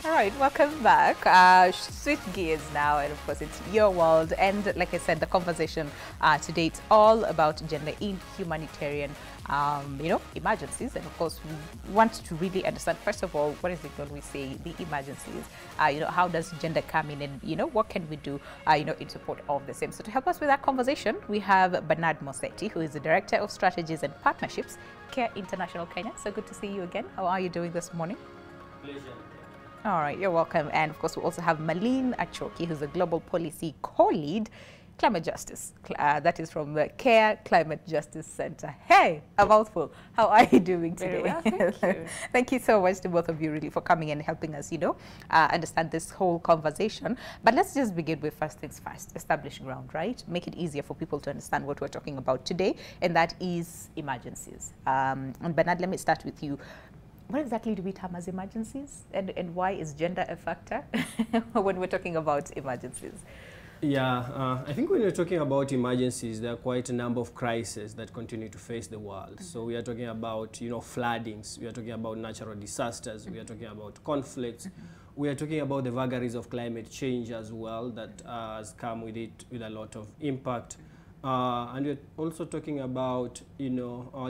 All right, welcome back. Switch gears now, and of course, it's your world. And like I said, the conversation today it's all about gender in humanitarian, emergencies. And of course, we want to really understand first of all, what is it when we say the emergencies? How does gender come in, and what can we do, in support of the same? So to help us with that conversation, we have Bernard Mosetti, who is the Director of Strategies and Partnerships, CARE International Kenya. So good to see you again. How are you doing this morning? Pleasure. All right, you're welcome. And of course, we also have Malene Achoki, who's the Global Policy Co-Lead, Climate Justice. That is from the CARE Climate Justice Center. Hey, a mouthful. How are you doing today? Very well, thank you. Thank you so much to both of you really for coming and helping us, understand this whole conversation. But let's just begin with first things first, establish ground, right? Make it easier for people to understand what we're talking about today, and that is emergencies. And Bernard, let me start with you. What exactly do we term as emergencies, and why is gender a factor when we're talking about emergencies? Yeah, I think when we're talking about emergencies, there are quite a number of crises that continue to face the world. Mm-hmm. So we are talking about, floodings, we are talking about natural disasters, we are talking about conflicts, we are talking about the vagaries of climate change as well that has come with it with a lot of impact. And we're also talking about,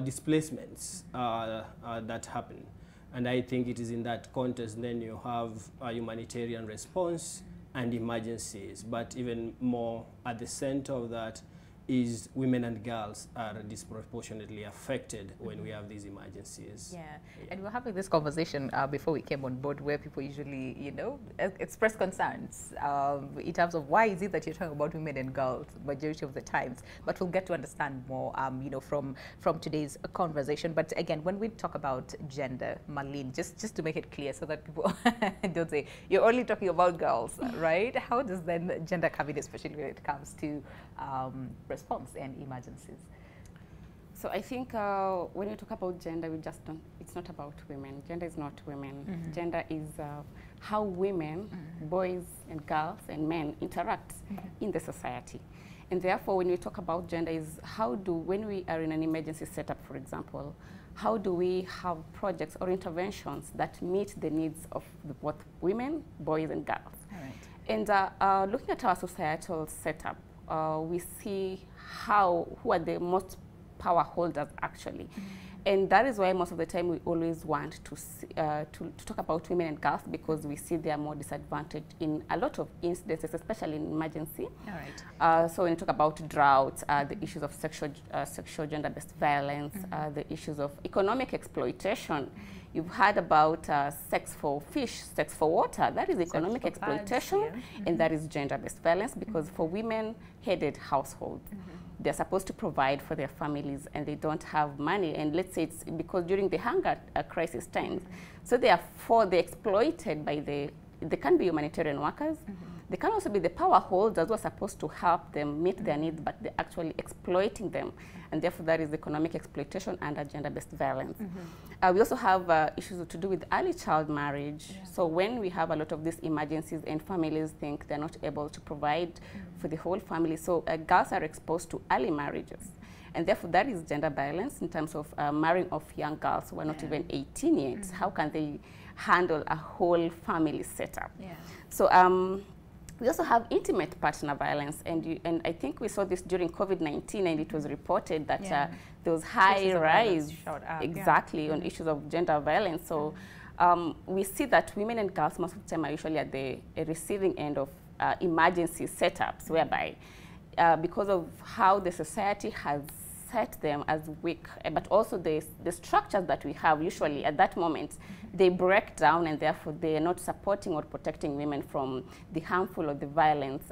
displacements that happen. And I think it is in that context then you have a humanitarian response and emergencies. But even more at the center of that is women and girls are disproportionately affected when we have these emergencies. Yeah, and we're having this conversation before we came on board where people usually, express concerns in terms of why is it that you're talking about women and girls majority of the times. But we'll get to understand more, from today's conversation. But again, when we talk about gender, Malene, just to make it clear so that people don't say, you're only talking about girls, right? How does then gender come in, especially when it comes to response and emergencies? So I think when we talk about gender, it's not about women. Gender is not women. Mm-hmm. Gender is how women, boys and girls and men interact in the society. And therefore, when we talk about gender is when we are in an emergency setup, for example, how do we have projects or interventions that meet the needs of both women, boys and girls? All right. And looking at our societal setup, we see who are the most power holders actually. And that is why most of the time we always want to talk about women and girls, because we see they are more disadvantaged in a lot of incidences, especially in emergency. All right. So when you talk about drought, the issues of sexual gender-based violence, the issues of economic exploitation. You've heard about sex for fish, sex for water. That is economic exploitation, and that is gender-based violence, because for women-headed households, they're supposed to provide for their families and they don't have money. And let's say it's because during the hunger crisis times, so therefore they're exploited by they can be humanitarian workers. They can also be the power holders who are supposed to help them meet their needs, but they're actually exploiting them. And therefore, that is economic exploitation and gender-based violence. We also have issues to do with early child marriage. Yeah. So when we have a lot of these emergencies and families think they're not able to provide for the whole family, so girls are exposed to early marriages. And therefore, that is gender violence in terms of marrying off young girls who are not even 18 yet. How can they handle a whole family setup? Yeah. So we also have intimate partner violence, and I think we saw this during COVID-19, and it was reported that there was high rise on issues of gender violence. So we see that women and girls most of the time are usually at the receiving end of emergency setups, whereby because of how the society has set them as weak, but also the structures that we have usually at that moment, they break down, and therefore they are not supporting or protecting women from the harmful or the violence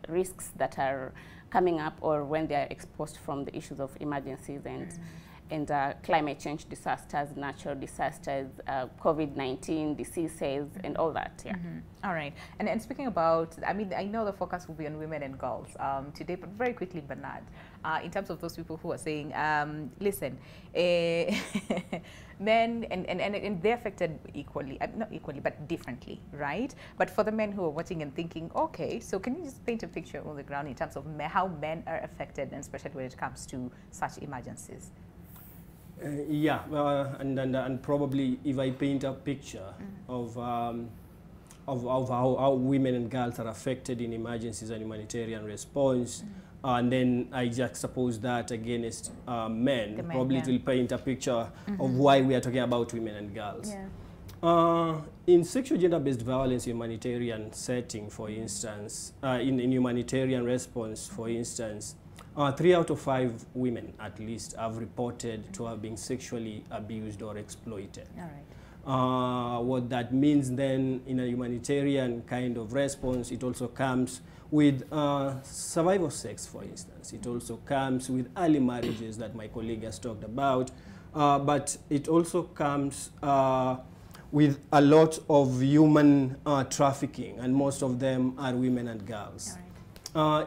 risks that are coming up, or when they are exposed from the issues of emergencies and climate change disasters, natural disasters, COVID-19 diseases, and all that. Yeah. All right. And speaking about, I mean, I know the focus will be on women and girls today, but very quickly, Bernard, in terms of those people who are saying, listen, men and they're affected equally, not equally, but differently, right? But for the men who are watching and thinking, okay, so can you just paint a picture on the ground in terms of how men are affected, and especially when it comes to such emergencies? Yeah, and probably if I paint a picture of how women and girls are affected in emergencies and humanitarian response, and then I juxtapose that against men, probably it will paint a picture of why we are talking about women and girls. Yeah. In sexual gender-based violence humanitarian setting, for instance, in humanitarian response, for instance, 3 out of 5 women, at least, have reported to have been sexually abused or exploited. All right. What that means then in a humanitarian kind of response, it also comes with survival sex, for instance. It also comes with early marriages that my colleague has talked about, but it also comes with a lot of human trafficking, and most of them are women and girls. All right.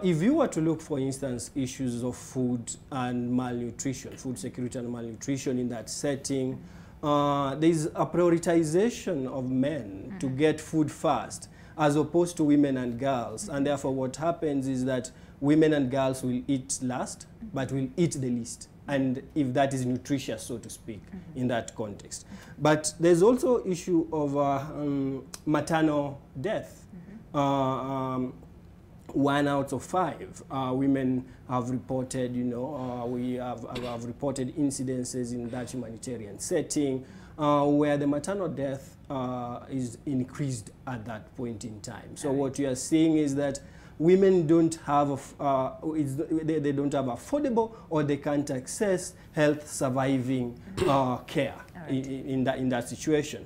If you were to look, for instance, issues of food and malnutrition, food security and malnutrition in that setting, there's a prioritization of men to get food first, as opposed to women and girls. And therefore, what happens is that women and girls will eat last, but will eat the least. And if that is nutritious, so to speak, in that context. But there's also issue of maternal death. 1 out of 5 women have reported, we have reported incidences in that humanitarian setting where the maternal death is increased at that point in time. So what you are seeing is that women don't have, they don't have affordable, or they can't access health surviving care in that situation.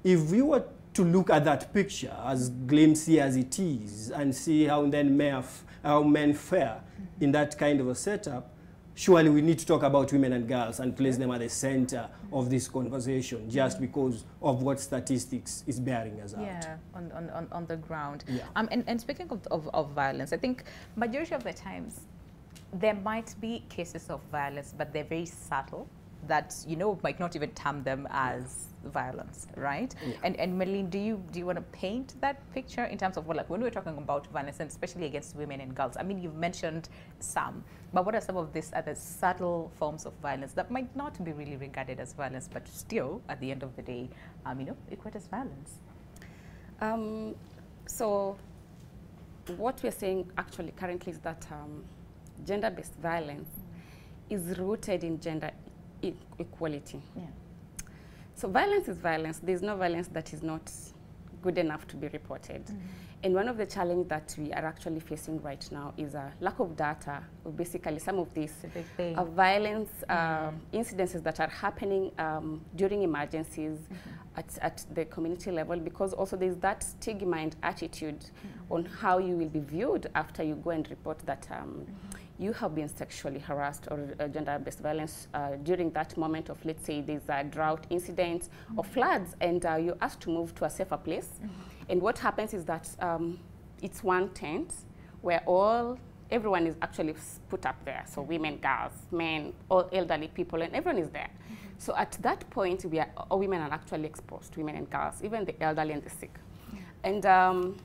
If we were to look at that picture, as glimpsy as it is, and see how then men fare in that kind of a setup, surely we need to talk about women and girls and place them at the center of this conversation, just because of what statistics is bearing us out. Yeah, on the ground. Yeah. And speaking of violence, I think majority of the times there might be cases of violence, but they're very subtle, that might not even term them as violence, right? Yeah. And Marlene, do you want to paint that picture in terms of when we're talking about violence, and especially against women and girls? I mean, you've mentioned some, but what are some of these other subtle forms of violence that might not be really regarded as violence, but still, at the end of the day, equate as violence? So what we're saying actually currently is that gender-based violence is rooted in gender equality. Yeah. So violence is violence. There's no violence that is not good enough to be reported. And one of the challenges that we are actually facing right now is a lack of data of basically some of these violence incidences that are happening during emergencies at the community level, because also there's that stigma and attitude on how you will be viewed after you go and report that you have been sexually harassed or gender-based violence during that moment of, let's say, there's a drought incident or floods, and you're asked to move to a safer place. And what happens is that it's one tent where everyone is actually put up there. So women, girls, men, all elderly people, and everyone is there. So at that point, all women are actually exposed, women and girls, even the elderly and the sick. And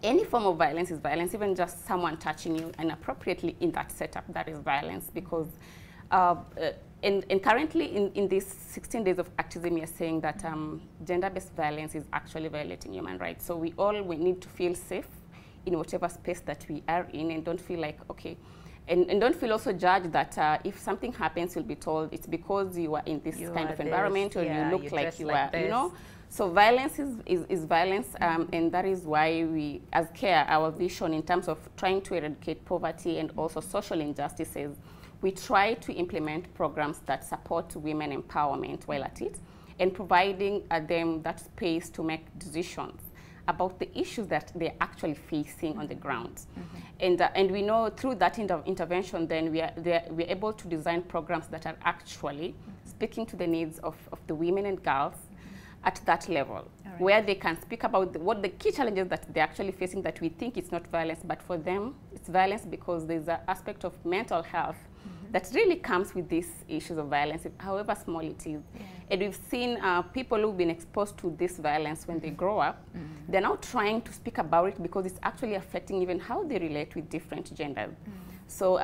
any form of violence is violence, even just someone touching you inappropriately in that setup, that is violence, because and currently in these 16 days of activism, we are saying that gender-based violence is actually violating human rights. So we need to feel safe in whatever space that we are in, and don't feel like, okay, and don't feel also judged that if something happens, you'll be told it's because you are in this kind of environment, or you look like you are, So violence is violence, and that is why we, as CARE, our vision in terms of trying to eradicate poverty and also social injustices, we try to implement programs that support women empowerment while at it, and providing them that space to make decisions about the issues that they're actually facing on the ground. And we know through that intervention, then we're able to design programs that are actually speaking to the needs of the women and girls at that level, where they can speak about what the key challenges that they're actually facing, that we think it's not violence, but for them it's violence because there's an aspect of mental health that really comes with these issues of violence, however small it is. And we've seen people who've been exposed to this violence when they grow up, they're now trying to speak about it because it's actually affecting even how they relate with different genders. So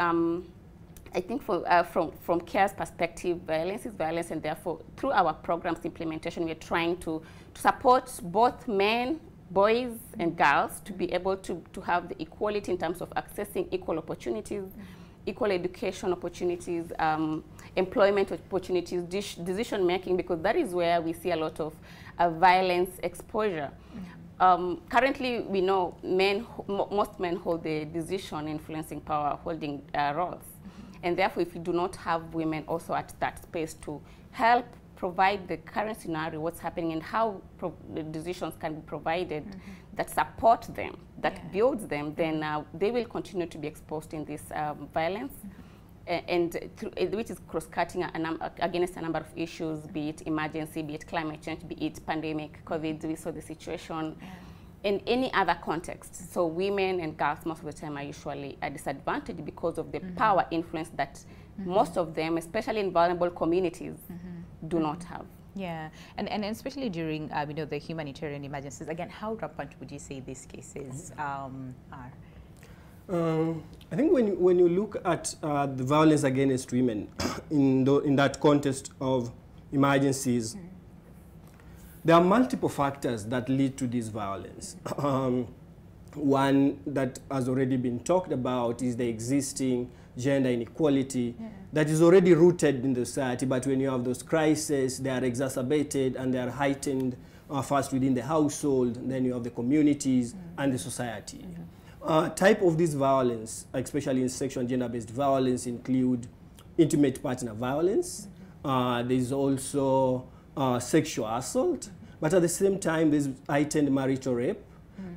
I think from CARE's perspective, violence is violence, and therefore through our programs implementation, we're trying to support both men, boys and girls to be able to have the equality in terms of accessing equal opportunities, equal education opportunities, employment opportunities, decision making, because that is where we see a lot of violence exposure. Currently, we know most men hold the decision influencing power holding roles. And therefore, if you do not have women also at that space to help provide the current scenario, what's happening, and how the decisions can be provided that support them, that builds them, then they will continue to be exposed in this violence, which is cross-cutting against a number of issues, be it emergency, be it climate change, be it pandemic, COVID, we saw the situation, in any other context. So women and girls most of the time are usually at disadvantage because of the power influence that most of them, especially in vulnerable communities, do not have. Yeah, and especially during the humanitarian emergencies. Again, how rampant would you say these cases are? I think when you look at the violence against women in that context of emergencies, there are multiple factors that lead to this violence. One that has already been talked about is the existing gender inequality that is already rooted in the society, but when you have those crises, they are exacerbated and they are heightened first within the household, then you have the communities and the society. Type of this violence, especially in sexual and gender-based violence, include intimate partner violence. There's also sexual assault, but at the same time, there's heightened marital rape.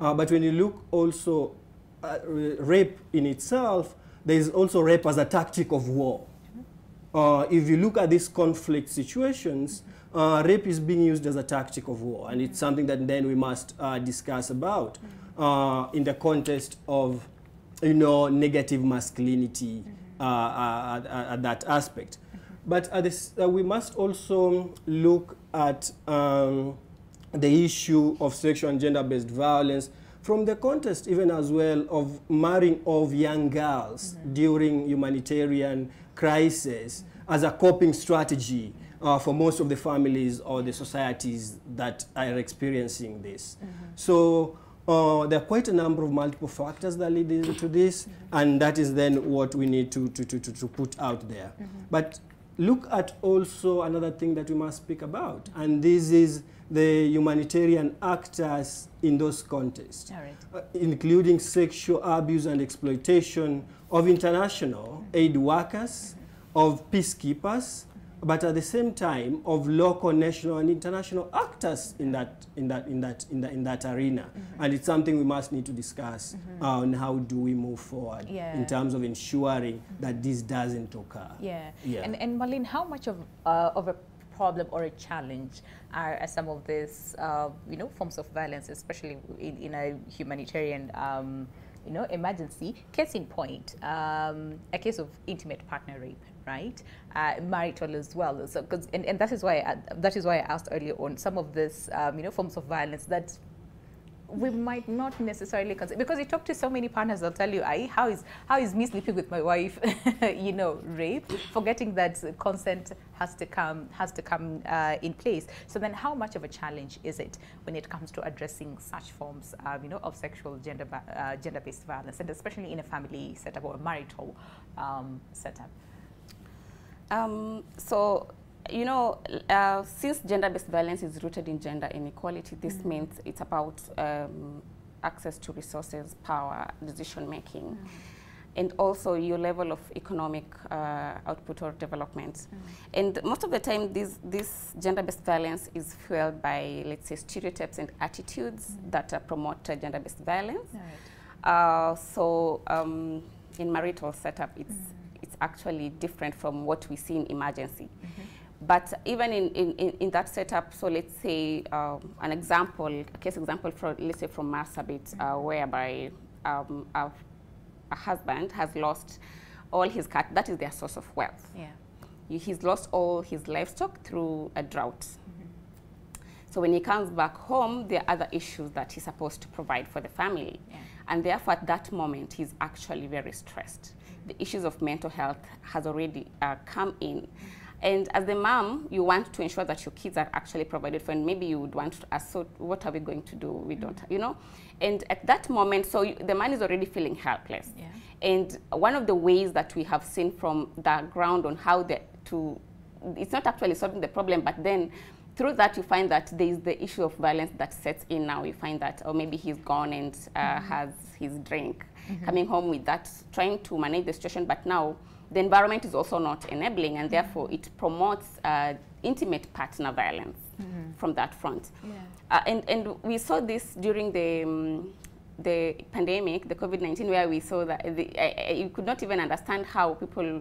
But when you look also at rape in itself, there's also rape as a tactic of war. If you look at these conflict situations, rape is being used as a tactic of war, and it's something that then we must discuss about in the context of, negative masculinity at that aspect. But we must also look at the issue of sexual and gender-based violence from the context even as well of marrying of young girls during humanitarian crisis as a coping strategy for most of the families or the societies that are experiencing this. So there are quite a number of multiple factors that lead into this, and that is then what we need to put out there. But look at also another thing that we must speak about, and this is the humanitarian actors in those contexts, including sexual abuse and exploitation of international aid workers, of peacekeepers, but at the same time of local, national, and international actors in that arena. And it's something we must need to discuss on how do we move forward in terms of ensuring that this doesn't occur. And Marlene, how much of a problem or a challenge are some of these forms of violence, especially in a humanitarian emergency? Case in point, a case of intimate partner rape, right? Marital as well. So, and that is why I asked earlier on some of this forms of violence that we might not necessarily consider, because you talk to so many partners, they'll tell you, how is me sleeping with my wife, rape, forgetting that consent has to come in place. So then how much of a challenge is it when it comes to addressing such forms of sexual gender-based violence, and especially in a family setup or a marital setup? Since gender-based violence is rooted in gender inequality, this means it's about access to resources, power, decision-making. and also your level of economic output or development. And most of the time, this gender-based violence is fueled by, let's say, stereotypes and attitudes that promote gender-based violence. In marital setup, it's actually different from what we see in emergency. But even in that setup, so let's say an example, a case example, let's say from Marsabit, whereby a husband has lost all his cattle. That is their source of wealth. He's lost all his livestock through a drought. So when he comes back home, there are other issues that he's supposed to provide for the family. And therefore, at that moment, he's actually very stressed. The issues of mental health has already come in. And as the mom, you want to ensure that your kids are actually provided for, and maybe you would want to ask, so what are we going to do? We don't, you know? And at that moment, so the man is already feeling helpless. And one of the ways that we have seen from the ground on how it's not actually solving the problem, but then through that you find that there is the issue of violence that sets in now. You find that, or maybe he's gone and has his drink, coming home with that, trying to manage the situation, but now the environment is also not enabling, and therefore it promotes intimate partner violence from that front. And we saw this during the pandemic, the COVID-19, where we saw that you could not even understand how people,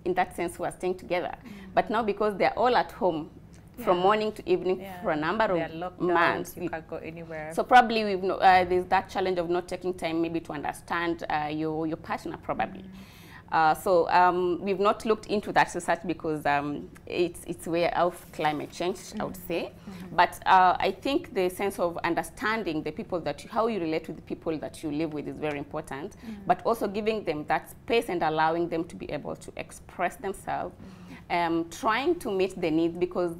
in that sense, were staying together. But now, because they're all at home from morning to evening for a number of months, you can't go anywhere. So probably there's that challenge of not taking time maybe to understand your partner, probably. So we've not looked into that research because it's way of climate change, I would say. But I think the sense of understanding the people how you relate with the people that you live with is very important, but also giving them that space and allowing them to be able to express themselves, trying to meet the needs, because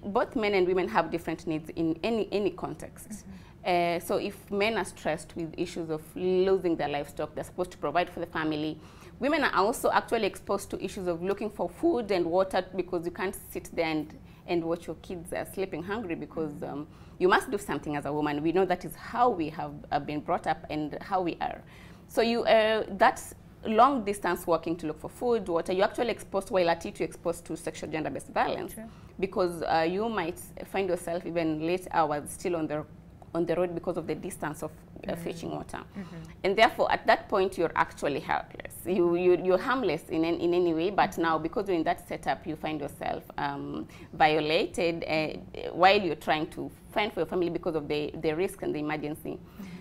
both men and women have different needs in any context. So if men are stressed with issues of losing their livestock, they're supposed to provide for the family. Women are also actually exposed to issues of looking for food and water, because you can't sit there and watch your kids sleeping hungry, because you must do something as a woman. We know that is how we have been brought up and how we are. So that's long distance walking to look for food, water. You're actually exposed, while at it, you're exposed to sexual gender-based violence, because you might find yourself even late hours still on the road because of the distance of fetching water. And therefore, at that point, you're actually helpless. You're harmless in any way, but now, because you're in that setup, you find yourself violated while you're trying to fend for your family because of the risk and the emergency.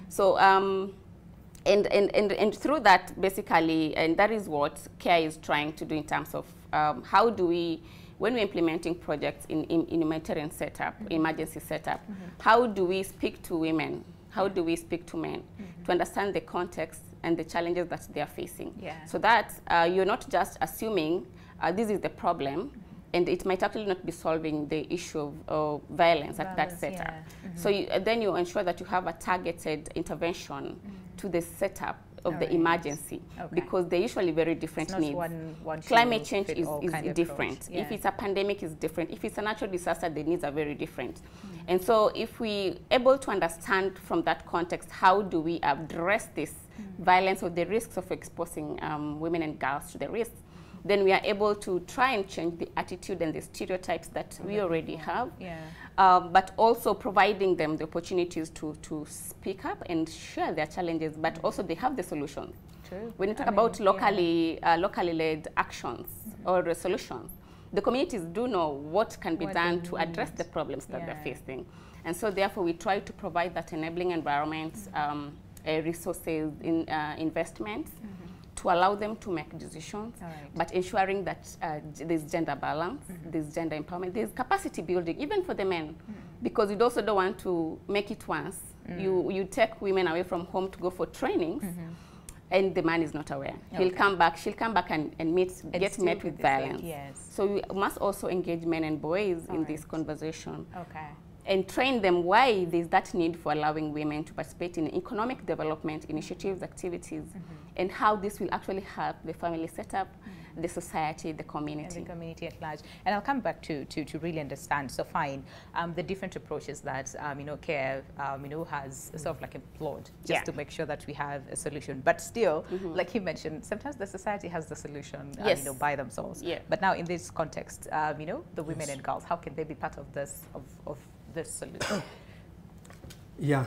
So, and through that, basically, and that is what CARE is trying to do in terms of how do we, when we're implementing projects in humanitarian setup, emergency setup, how do we speak to women? How do we speak to men to understand the context and the challenges that they are facing? So that you're not just assuming this is the problem, and it might actually not be solving the issue of violence at that setup. So then you ensure that you have a targeted intervention to the setup of the emergency, because they're usually very different needs. Climate change is different. If it's a pandemic, it's different. If it's a natural disaster, the needs are very different. And so if we able to understand from that context, how do we address this violence or the risks of exposing women and girls to the risks, then we are able to try and change the attitude and the stereotypes that we already have, but also providing them the opportunities to speak up and share their challenges, but also they have the solutions. When you talk about locally led actions or solutions, the communities do know what can be done to address the problems that they're facing. And so therefore we try to provide that enabling environment, resources, investments, to allow them to make decisions, but ensuring that there's gender balance, there's gender empowerment, there's capacity building, even for the men, because you also don't want to make it once. You take women away from home to go for trainings, and the man is not aware. He'll come back, she'll come back and get met with violence. So we must also engage men and boys in this conversation. And train them why there's that need for allowing women to participate in economic development initiatives, activities, and how this will actually help the family setup, the society, the community. And the community at large. And I'll come back to really understand, so fine, the different approaches that, CARE, has sort of like employed just to make sure that we have a solution. But still, like you mentioned, sometimes the society has the solution, by themselves. Yeah. But now in this context, the women and girls, how can they be part of this, of this solution? Yeah,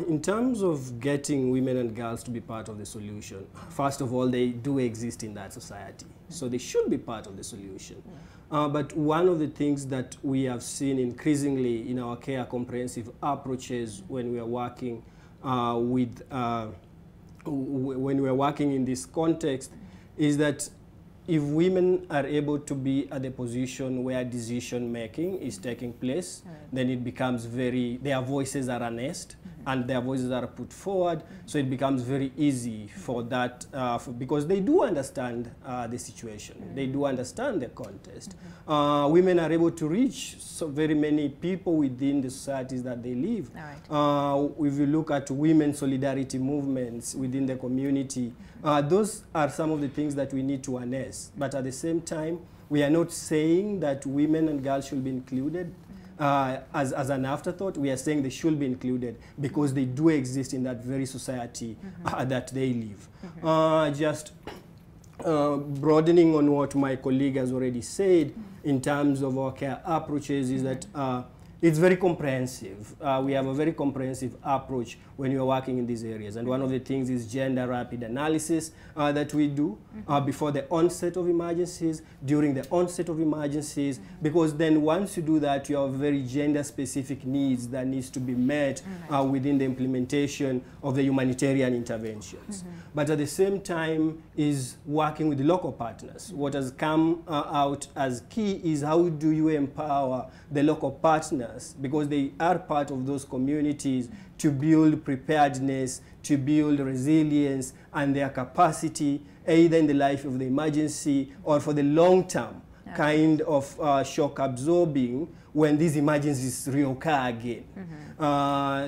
in terms of getting women and girls to be part of the solution, first of all, they do exist in that society. So they should be part of the solution. But one of the things that we have seen increasingly in our CARE comprehensive approaches when we are working when we are working in this context is that if women are able to be at the position where decision making is taking place, then it becomes their voices are harnessed and their voices are put forward. So it becomes very easy for that, because they do understand the situation. They do understand the context. Women are able to reach so very many people within the societies that they live. If you look at women solidarity movements within the community, those are some of the things that we need to harness. But at the same time, we are not saying that women and girls should be included as an afterthought. We are saying they should be included because they do exist in that very society that they live. Just broadening on what my colleague has already said in terms of our CARE approaches is that it's very comprehensive. We have a very comprehensive approach when you're working in these areas. And one of the things is gender rapid analysis that we do before the onset of emergencies, during the onset of emergencies, because then once you do that, you have very gender-specific needs that needs to be met within the implementation of the humanitarian interventions. But at the same time is working with the local partners. What has come out as key is how do you empower the local partners, because they are part of those communities, to build preparedness, to build resilience and their capacity, either in the life of the emergency or for the long-term kind of shock absorbing when these emergencies reoccur again.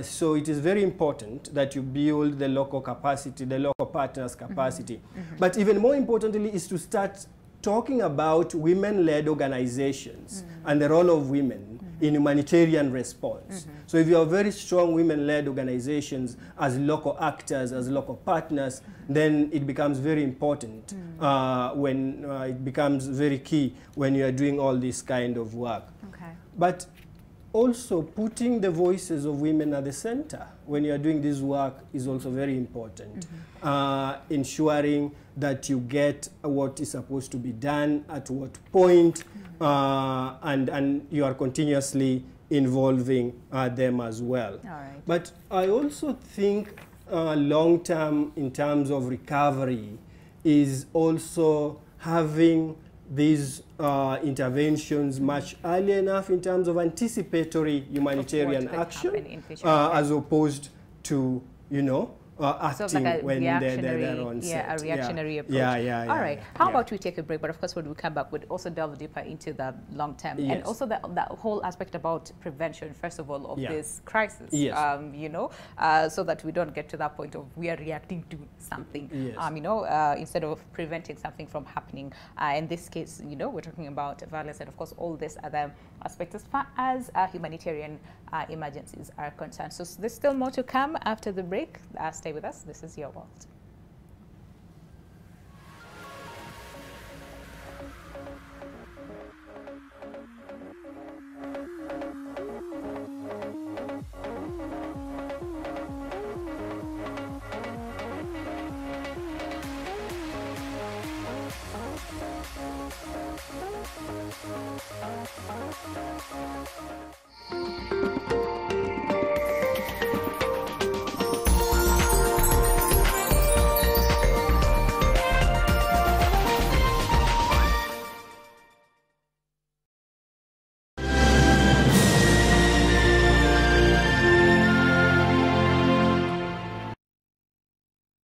So it is very important that you build the local capacity, the local partners' capacity. But even more importantly is to start talking about women-led organizations and the role of women in humanitarian response. So if you have very strong women-led organizations as local actors, as local partners, then it becomes very important when it becomes very key when you are doing all this kind of work. But also putting the voices of women at the center when you are doing this work is also very important. Ensuring that you get what is supposed to be done at what point, and you are continuously involving them as well. But I also think long-term in terms of recovery is also having these interventions much early enough in terms of anticipatory humanitarian action as opposed to, acting like when they're on set. A reactionary approach. All right. How about we take a break? But of course, when we come back, we'll also delve deeper into the long term and also the whole aspect about prevention, first of all, of this crisis. So that we don't get to that point of we are reacting to something. Instead of preventing something from happening. In this case, we're talking about violence and of course all these other aspects as far as humanitarian emergencies are concerned. So there's still more to come after the break. Stay with us. This is Your World.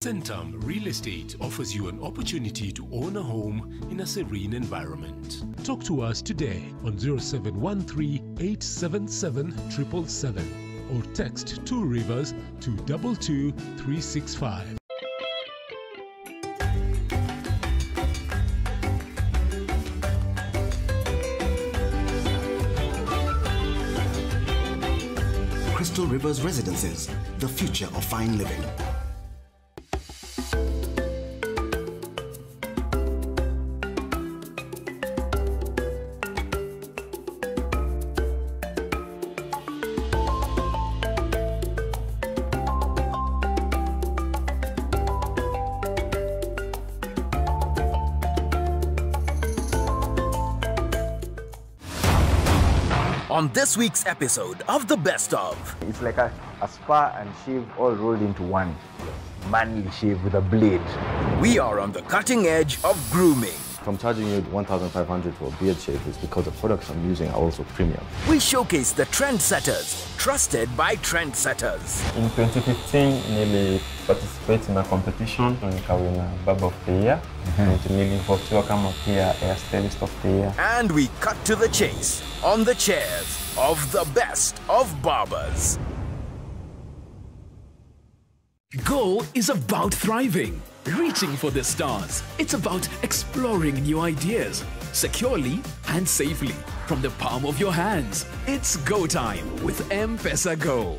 Centum Real Estate offers you an opportunity to own a home in a serene environment. Talk to us today on 0713 877 777 or text 2 Rivers to 22365. Crystal Rivers Residences, the future of fine living. On this week's episode of The Best Of. It's like a spa and shave all rolled into one manly shave with a blade. We are on the cutting edge of grooming. If I'm charging you 1,500 for a beard shave, it's because the products I'm using are also premium. We showcase the trendsetters, trusted by trendsetters. In 2015, nearly participated in a competition and I win a Barber of the Year. And nearly votiwa kama pia Hairstylist of the Year. And we cut to the chase on the chairs of the best of barbers. Go is about thriving, reaching for the stars. It's about exploring new ideas, securely and safely, from the palm of your hands. It's go time with M-Pesa Go.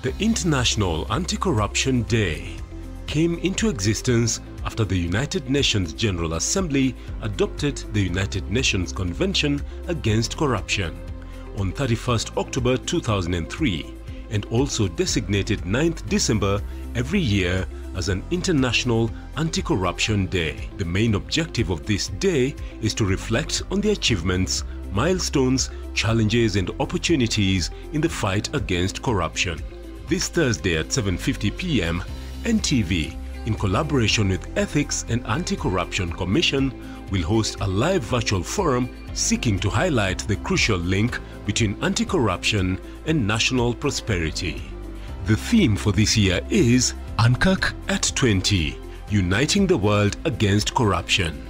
The International Anti-Corruption Day came into existence after the United Nations General Assembly adopted the United Nations Convention Against Corruption on 31st October 2003 and also designated 9th December every year as an International Anti-Corruption Day. The main objective of this day is to reflect on the achievements, milestones, challenges and opportunities in the fight against corruption. This Thursday at 7:50 p.m, NTV, in collaboration with Ethics and Anti-Corruption Commission, will host a live virtual forum seeking to highlight the crucial link between anti-corruption and national prosperity. The theme for this year is ANCAC at 20, Uniting the World Against Corruption.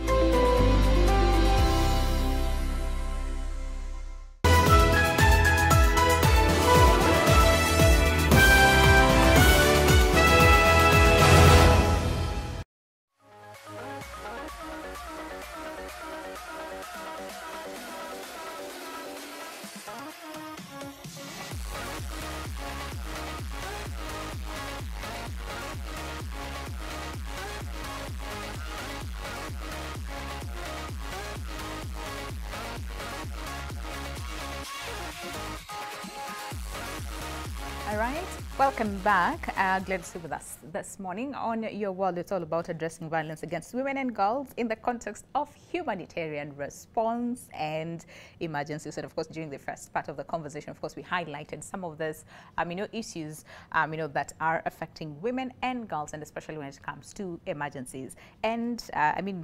All right, welcome back. Glad to see you with us this morning on Your World. It's all about addressing violence against women and girls in the context of humanitarian response and emergencies. And of course, during the first part of the conversation, of course, we highlighted some of these, issues, that are affecting women and girls, and especially when it comes to emergencies and,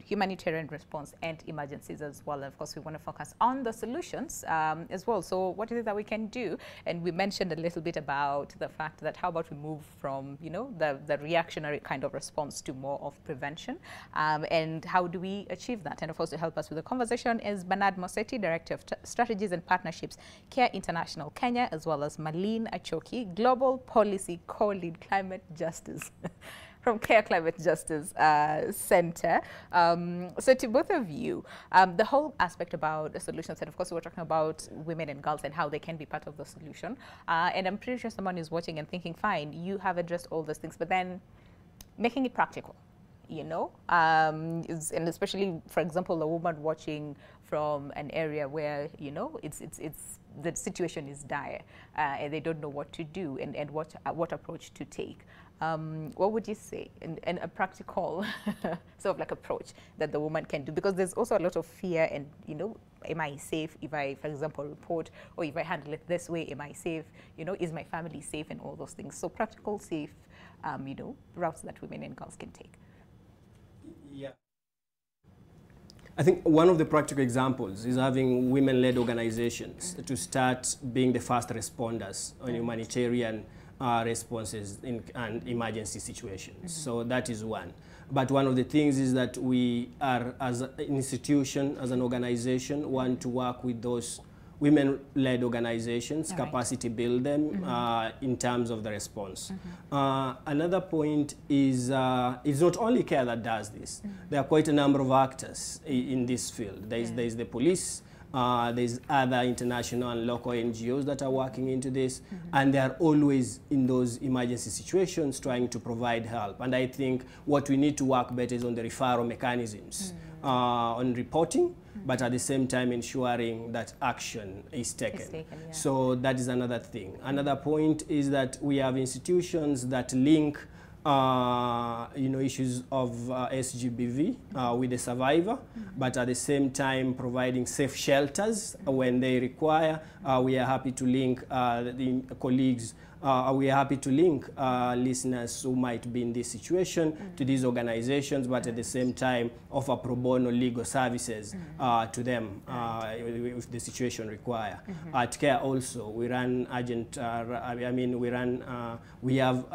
humanitarian response and emergencies as well. And of course, we want to focus on the solutions as well. So what is it that we can do? And we mentioned a little bit about the fact that how about we move from, the reactionary kind of response to more of prevention, and how do we achieve that? And of course, to help us with the conversation is Bernard Mosetti, Director of Strategies and Partnerships, CARE International Kenya, as well as Marlene Achoki, Global Policy Co-Lead Climate Justice from CARE Climate Justice Center. So to both of you, the whole aspect about the solutions, and of course we're talking about women and girls and how they can be part of the solution. And I'm pretty sure someone is watching and thinking, fine, you have addressed all those things, but then making it practical, and especially, for example, a woman watching from an area where, the situation is dire and they don't know what to do and what approach to take. What would you say in a practical sort of like approach that the woman can do? Because there's also a lot of fear and, am I safe if I, for example, report, or if I handle it this way, am I safe? Is my family safe, and all those things? So practical, safe, routes that women and girls can take. Yeah. I think one of the practical examples is having women-led organizations to start being the first responders on humanitarian responses and emergency situations. So that is one. But one of the things is that we are, as an institution, as an organization, want to work with those women-led organizations, capacity build them in terms of the response. Another point is it's not only CARE that does this. There are quite a number of actors in this field. There is the police, There's other international and local NGOs that are working into this, and they are always in those emergency situations trying to provide help. And I think what we need to work better is on the referral mechanisms, on reporting, but at the same time ensuring that action is taken. So that is another thing. Another point is that we have institutions that link issues of SGBV with the survivor, but at the same time providing safe shelters when they require. We are happy to link the colleagues, we are happy to link listeners who might be in this situation to these organizations, but at the same time offer pro bono legal services to them if the situation require. At CARE also, we run urgent, we have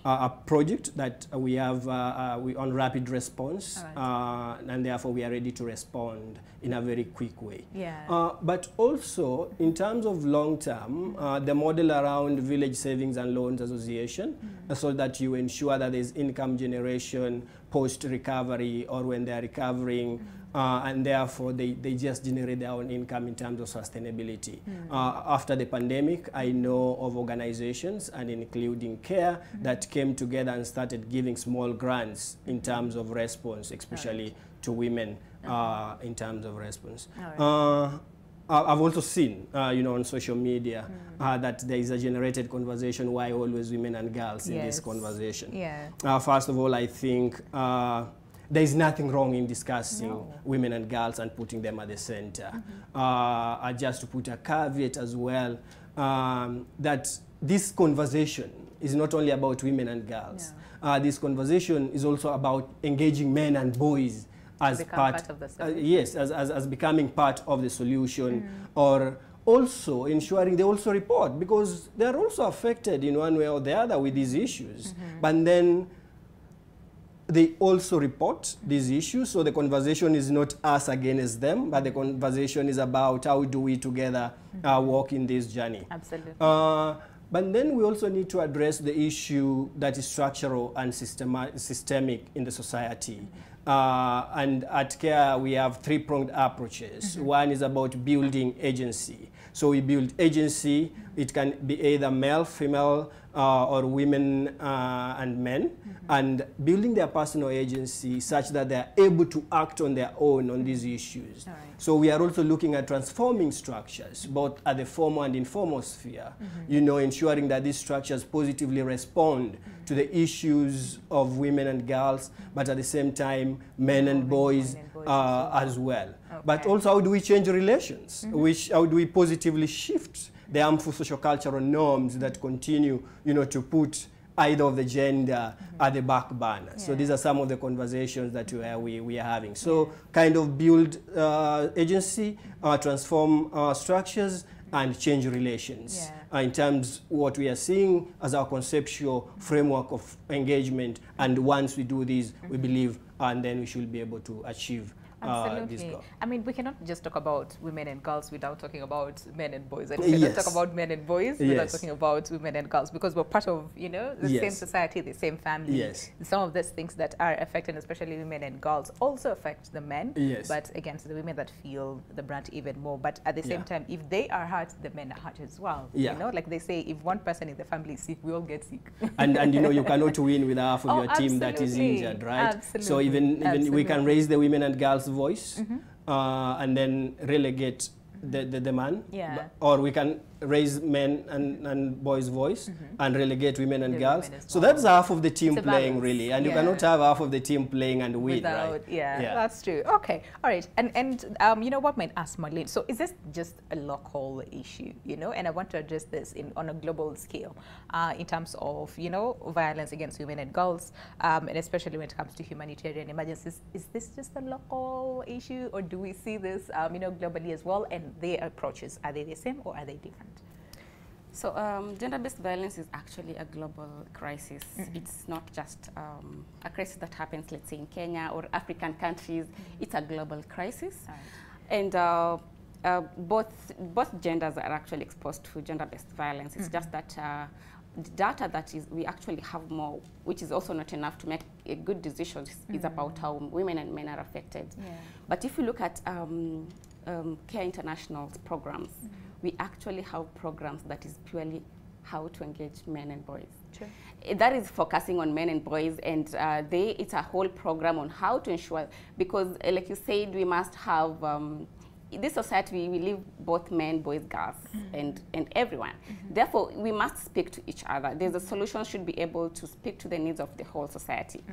a project that we have on rapid response, and therefore we are ready to respond in a very quick way. But also, in terms of long-term, the model around Village Savings and Loans Association, so that you ensure that there's income generation post-recovery or when they're recovering, and therefore they just generate their own income in terms of sustainability. After the pandemic, I know of organizations, and including CARE, that came together and started giving small grants in terms of response, especially to women in terms of response. I've also seen, on social media, that there is a generated conversation, why always women and girls in this conversation. First of all, I think there is nothing wrong in discussing women and girls and putting them at the center. Just to put a caveat as well, that this conversation is not only about women and girls. This conversation is also about engaging men and boys as part of the solution. As becoming part of the solution, or also ensuring they also report, because they are also affected in one way or the other with these issues. But then they also report these issues, so the conversation is not us against them, but the conversation is about how do we together walk in this journey. Absolutely. But then we also need to address the issue that is structural and systemic in the society. And at CARE, we have three-pronged approaches. One is about building agency. So we build agency. It can be either male, female, or women and men, and building their personal agency such that they're able to act on their own on these issues. So we are also looking at transforming structures, both at the formal and informal sphere, ensuring that these structures positively respond to the issues of women and girls, but at the same time, men and boys as well. But also, how do we change relations? How do we positively shift the harmful socio-cultural norms that continue, to put either of the gender at the back burner? So these are some of the conversations that we are having. So kind of build agency, transform structures, and change relations. In terms of what we are seeing as our conceptual framework of engagement. And once we do this, we believe, and then we should be able to achieve this goal. I mean, we cannot just talk about women and girls without talking about men and boys. And we cannot talk about men and boys without talking about women and girls, because we're part of, the same society, the same family. Some of these things that are affecting, especially women and girls, also affect the men. But again, it's the women that feel the brunt even more. But at the same time, if they are hurt, the men are hurt as well. Like they say, if one person in the family is sick, we all get sick. and you cannot win with half of your team that is injured, right? So even we can raise the women and girls voice, and then relegate the man, or we can raise men and boys' voice and relegate women and girls. So that's half of the team playing, really, and you cannot have half of the team playing and win, right? That's true. Okay, all right, and what might ask Marlene, so is this just a local issue, and I want to address this on a global scale, in terms of, violence against women and girls, and especially when it comes to humanitarian emergencies. Is this just a local issue, or do we see this, globally as well, and their approaches, are they the same or are they different? So gender-based violence is actually a global crisis. It's not just a crisis that happens, let's say, in Kenya or African countries. It's a global crisis. And both genders are actually exposed to gender-based violence. It's just that the data that we actually have more, which is also not enough to make a good decision, is about how women and men are affected. Yeah. But if you look at Care International's programs, we actually have programs that is purely how to engage men and boys. Sure. That is focusing on men and boys, and it's a whole program on how to ensure, because like you said, we must have, in this society we live both men, boys, girls, and everyone. Therefore, we must speak to each other. The solution should be able to speak to the needs of the whole society.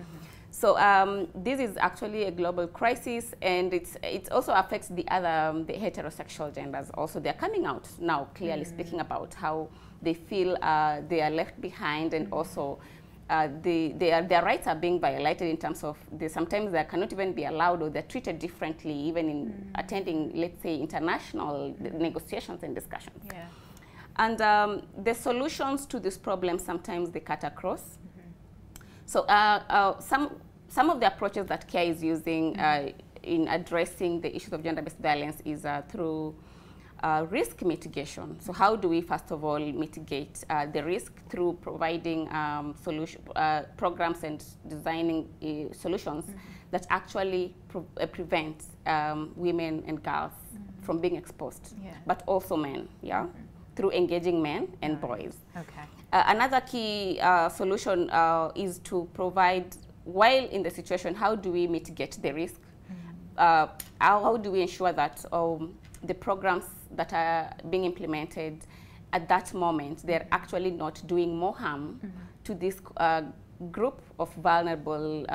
So this is actually a global crisis, and it also affects the other, the heterosexual genders also. They're coming out now clearly speaking about how they feel they are left behind, and also their rights are being violated in terms of sometimes they cannot even be allowed, or they're treated differently even in attending, let's say, international negotiations and discussions. Yeah. And the solutions to this problem, sometimes they cut across. So some of the approaches that CARE is using in addressing the issues of gender-based violence is through risk mitigation. So how do we, first of all, mitigate the risk through providing programs and designing solutions that actually prevent women and girls from being exposed, but also men, through engaging men and boys. Okay. Another key solution is to provide, while in the situation, how do we mitigate the risk? How do we ensure that the programs that are being implemented at that moment, they're actually not doing more harm to this group of vulnerable,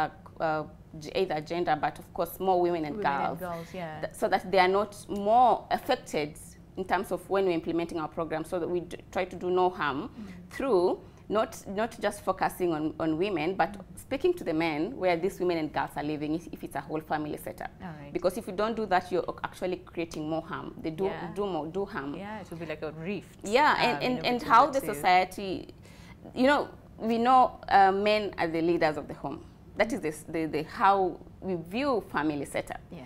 either gender, but of course more women and girls, so that they are not more affected in terms of when we're implementing our program, so that we try to do no harm through not just focusing on women, but speaking to the men where these women and girls are living, if it's a whole family setup. Because if you don't do that, you're actually creating more harm. They do harm. Yeah, it will be like a rift. Yeah, and how the society, we know men are the leaders of the home. That is how we view family setup. Yeah.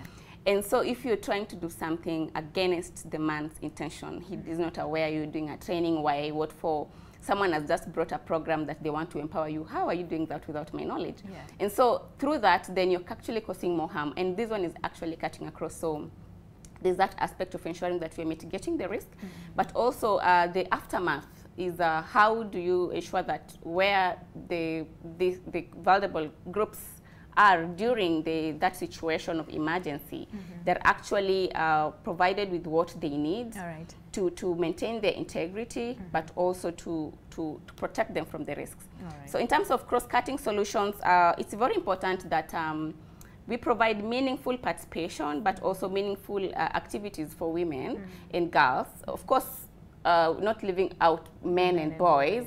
And so if you're trying to do something against the man's intention, he is not aware you're doing a training, why, what for, someone has just brought a program that they want to empower you, how are you doing that without my knowledge? Yeah. And so through that, then you're actually causing more harm. And this one is actually cutting across. So there's that aspect of ensuring that we're mitigating the risk, but also the aftermath is how do you ensure that where the vulnerable groups are during that situation of emergency, they're actually provided with what they need to maintain their integrity, but also to protect them from the risks. So in terms of cross-cutting solutions, it's very important that we provide meaningful participation, but also meaningful activities for women and girls. Of course, not leaving out men and boys,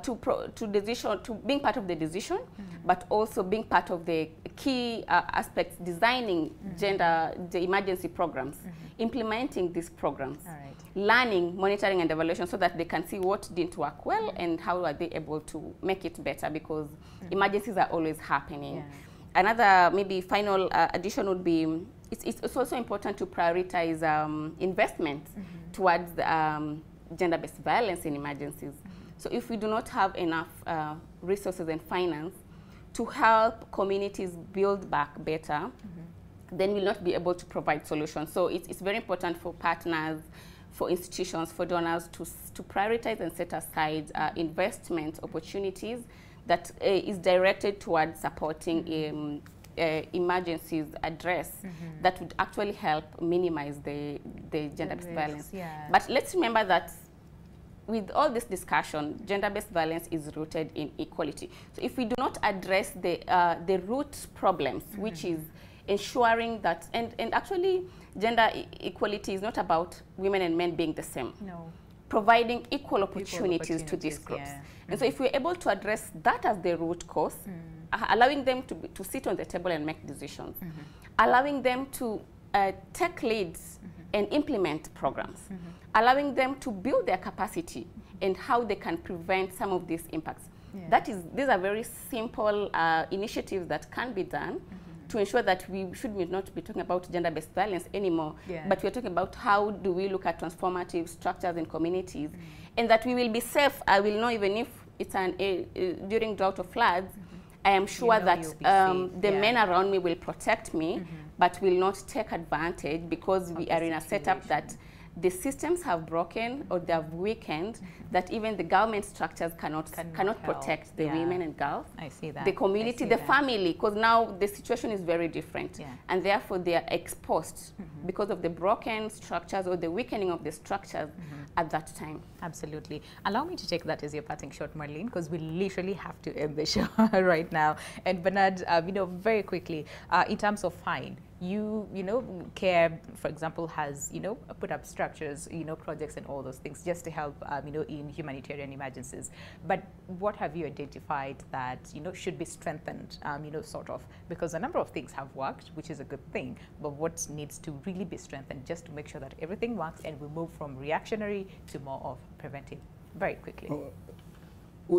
to being part of the decision, but also being part of the key aspects, designing the emergency programs, implementing these programs, learning, monitoring and evaluation, so that they can see what didn't work well and how are they able to make it better, because emergencies are always happening. Another maybe final addition would be, it's also important to prioritize investment towards gender-based violence in emergencies. So if we do not have enough resources and finance to help communities build back better, then we'll not be able to provide solutions. So it's very important for partners, for institutions, for donors to prioritize and set aside investment opportunities that is directed towards supporting emergencies address that would actually help minimize the gender-based violence. But let's remember that with all this discussion, gender-based violence is rooted in equality. So if we do not address the root problems, which is ensuring that, and actually gender equality is not about women and men being the same. No. Providing equal opportunities to these groups. And so if we're able to address that as the root cause, allowing them to sit on the table and make decisions, allowing them to take leads and implement programs, allowing them to build their capacity and how they can prevent some of these impacts. These are very simple initiatives that can be done to ensure that we should not be talking about gender-based violence anymore, but we're talking about how do we look at transformative structures in communities, and that we will be safe. I will know even if it's during drought or floods, I am sure that the men around me will protect me, but will not take advantage because we are in a setup that the systems have broken or they have weakened, that even the government structures cannot protect the women and girls. I see that. The community, the family, because now the situation is very different. And therefore they are exposed because of the broken structures or the weakening of the structures at that time. Absolutely. Allow me to take that as your parting shot, Marlene, because we literally have to end the show right now. And Bernard, very quickly, in terms of fine, you know, CARE, for example, has, put up structures, projects and all those things just to help, in humanitarian emergencies. But what have you identified that, should be strengthened, sort of? Because a number of things have worked, which is a good thing, but what needs to really be strengthened just to make sure that everything works and we move from reactionary to more of preventive? Very quickly.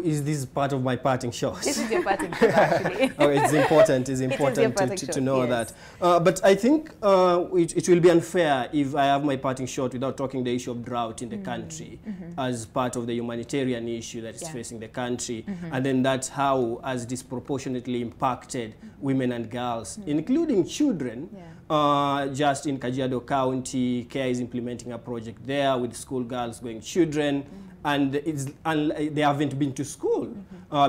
Is this part of my parting shot? This is your parting shot, actually. It's important. It's important to know that. But I think it will be unfair if I have my parting shot without talking the issue of drought in the country as part of the humanitarian issue that is facing the country. And then that's how has disproportionately impacted women and girls, including children. Just in Kajiado County, CARE is implementing a project there with schoolgirls going children. And they haven't been to school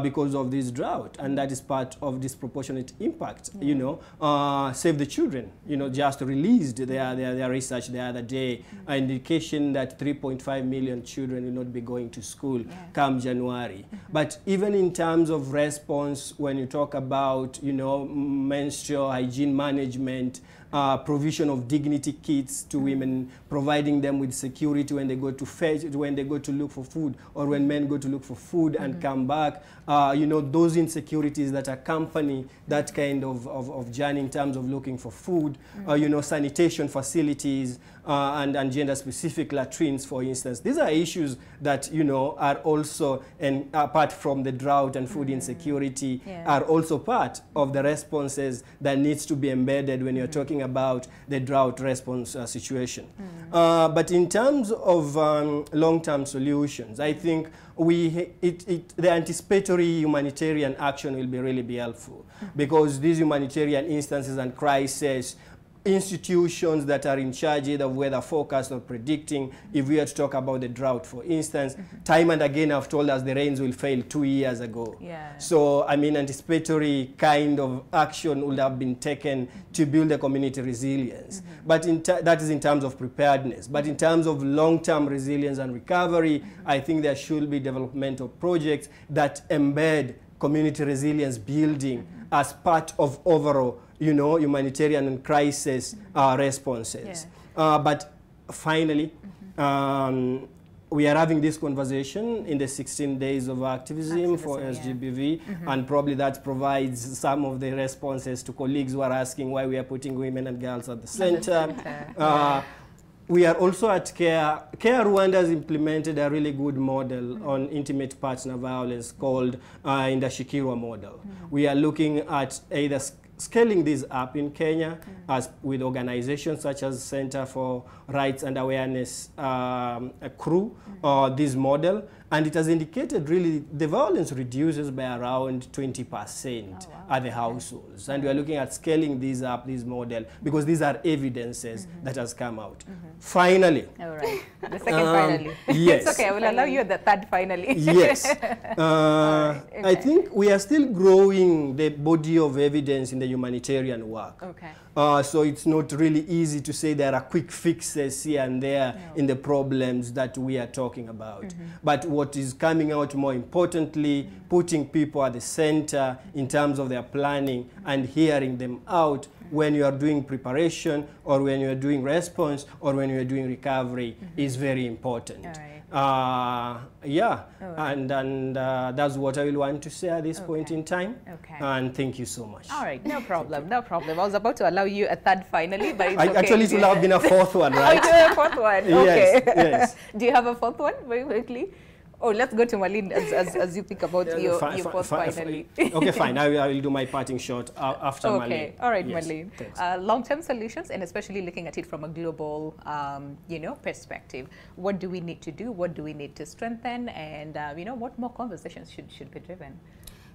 because of this drought, and that is part of disproportionate impact. Save the Children, just released their research the other day, an indication that 3.5 million children will not be going to school come January. But even in terms of response, when you talk about menstrual hygiene management, provision of dignity kits to women, providing them with security when they go to fetch, when they go to look for food, or when men go to look for food and come back. Those insecurities that accompany that kind of journey in terms of looking for food, sanitation facilities, and gender-specific latrines, for instance. These are issues that, are also, and apart from the drought and food insecurity, are also part of the responses that needs to be embedded when you're talking about the drought response situation. But in terms of long-term solutions, I think the anticipatory humanitarian action will really be helpful, because these humanitarian instances and crises, institutions that are in charge either of weather forecast or predicting, if we are to talk about the drought, for instance, time and again have told us the rains will fail 2 years ago. So, anticipatory kind of action would have been taken to build the community resilience. But that is in terms of preparedness. But in terms of long-term resilience and recovery, I think there should be developmental projects that embed community resilience building as part of overall humanitarian and crisis responses. But finally, we are having this conversation in the 16 days of activism for SGBV, and probably that provides some of the responses to colleagues who are asking why we are putting women and girls at the center. We are also at CARE. CARE Rwanda has implemented a really good model on intimate partner violence called Indashikirwa model. We are looking at either scaling this up in Kenya as with organizations such as Center for Rights and Awareness CRU, this model, and it has indicated really the violence reduces by around 20% at the households. And we are looking at scaling these up, this model, because these are evidences that has come out. Finally. All right. The second finally. Yes. It's okay. I will allow you the third finally. Yes. I think we are still growing the body of evidence in the humanitarian work. So it's not really easy to say there are quick fixes here and there in the problems that we are talking about. But what is coming out more importantly, putting people at the center in terms of their planning and hearing them out when you are doing preparation or when you are doing response or when you are doing recovery is very important. And that's what I will want to say at this point in time. And thank you so much. All right, no problem, no problem. I was about to allow you a third finally, but it's okay. Actually, it will have been a fourth one, right? Oh, you have a fourth one. Okay. Yes. Do you have a fourth one, very quickly? Oh, let's go to Marlene as you think about your post finally. Okay, fine. I will do my parting shot after Marlene. Okay, all right, yes. Marlene. Long-term solutions, and especially looking at it from a global, perspective. What do we need to do? What do we need to strengthen? And what more conversations should be driven?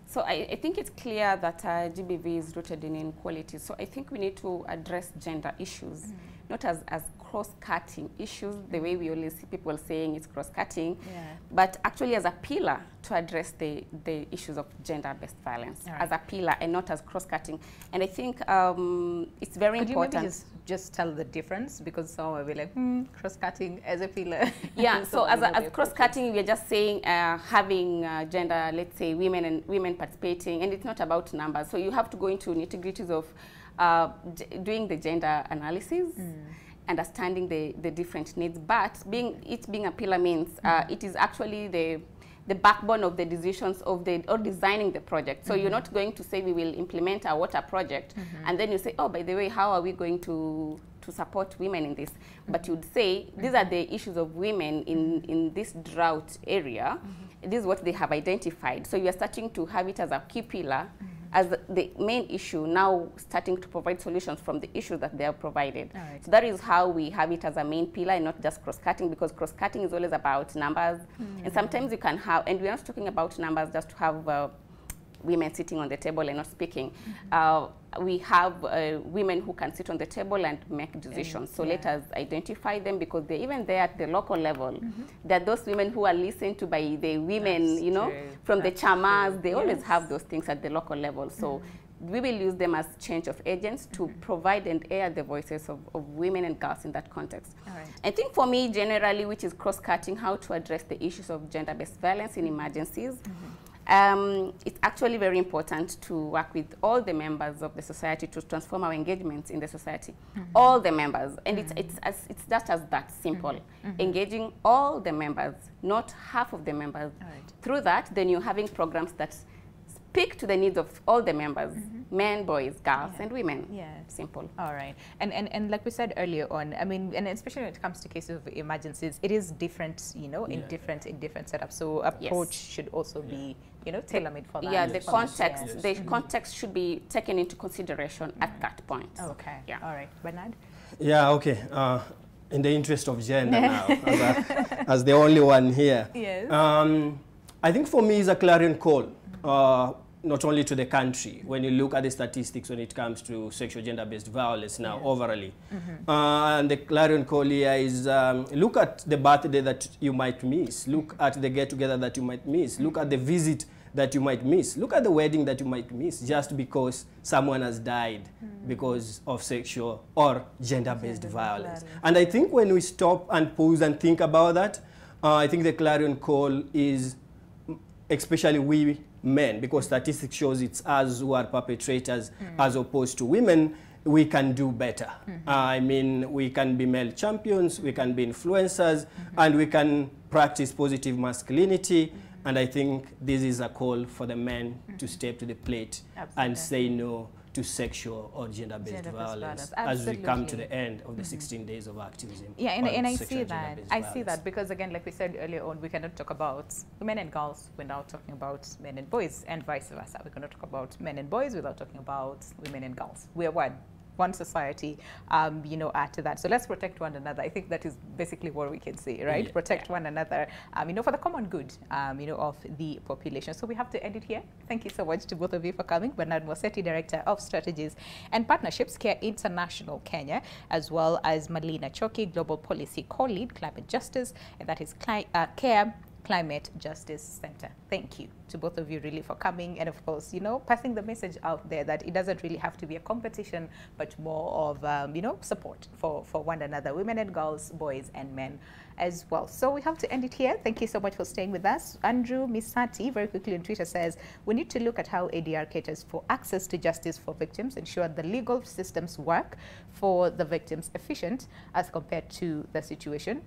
So I think it's clear that GBV is rooted in inequality. So I think we need to address gender issues, not as cross-cutting issues, the way we always see people saying it's cross-cutting, but actually as a pillar to address the issues of gender-based violence, as a pillar and not as cross-cutting. And I think it's very important. Could you maybe just tell the difference? Because some will be like, cross-cutting as a pillar. Yeah, so as cross-cutting, we're just saying having gender, let's say women participating, and it's not about numbers. So you have to go into nitty-gritties of doing the gender analysis, understanding the different needs, but being a pillar means it is actually the backbone of the decisions or designing the project. So you're not going to say we will implement a water project and then you say, oh, by the way, how are we going to support women in this? But you'd say these are the issues of women in this drought area. This is what they have identified. So you are starting to have it as a key pillar, as the main issue, now starting to provide solutions from the issues that they have provided. Right. So that is how we have it as a main pillar and not just cross-cutting, because cross-cutting is always about numbers. And sometimes you can have, and we're not talking about numbers just to have women sitting on the table and not speaking. We have women who can sit on the table and make decisions. So let us identify them, because they're even there at the local level. There are those women who are listened to by the women, from the chamas. They always have those things at the local level. So we will use them as change of agents to provide and air the voices of women and girls in that context. I think for me, generally, which is cross-cutting, how to address the issues of gender-based violence in emergencies. It's actually very important to work with all the members of the society to transform our engagements in the society. All the members, and it's just as that simple. Engaging all the members, not half of the members. Through that, then you're having programs that speak to the needs of all the members, men, boys, girls, and women. Simple. All right. And like we said earlier on, I mean, and especially when it comes to cases of emergencies, it is different, in different setups. So approach should also be, tailor-made for that. Yeah, the context should be taken into consideration at that point. Okay. Yeah. All right. Bernard? Yeah, okay. In the interest of gender now, as the only one here. Yes. I think for me it's a clarion call. Not only to the country, when you look at the statistics when it comes to sexual gender-based violence now overally. And the clarion call here is look at the birthday that you might miss, look at the get-together that you might miss, look at the visit that you might miss, look at the wedding that you might miss just because someone has died because of sexual or gender-based violence. And I think when we stop and pause and think about that, I think the clarion call is especially we men, because statistics shows it's us who are perpetrators as opposed to women. We can do better. I mean, we can be male champions, we can be influencers, and we can practice positive masculinity. And I think this is a call for the men to step to the plate and say no to sexual or gender-based violence as we come to the end of the 16 days of activism. Yeah, and I see that. I see that because, again, like we said earlier on, we cannot talk about women and girls without talking about men and boys, and vice versa. We cannot talk about men and boys without talking about women and girls. We are one society, to that. So let's protect one another. I think that is basically what we can say, right? Protect one another, for the common good, of the population. So we have to end it here. Thank you so much to both of you for coming. Bernard Moseti, Director of Strategies and Partnerships, CARE International Kenya, as well as Marlene Achoki, Global Policy Co-Lead, Climate Justice, and that is CARE Climate Justice Center. Thank you to both of you really for coming, and of course, passing the message out there that it doesn't really have to be a competition, but more of, support for one another, women and girls, boys and men as well. So we have to end it here. Thank you so much for staying with us. Andrew Misati very quickly on Twitter says, we need to look at how ADR caters for access to justice for victims, ensure the legal systems work for the victims efficient as compared to the situation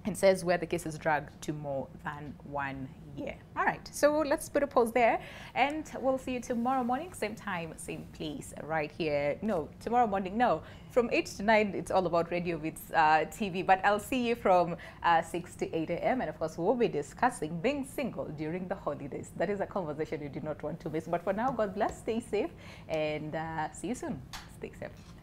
and says where the case is dragged to more than 1 year. All right, so let's put a pause there, and we'll see you tomorrow morning, same time, same place, right here. No, tomorrow morning, no. From 8 to 9, it's all about Radio Beats TV, but I'll see you from 6 to 8 a.m. And of course, we'll be discussing being single during the holidays. That is a conversation you do not want to miss. But for now, God bless, stay safe, and see you soon. Stay safe.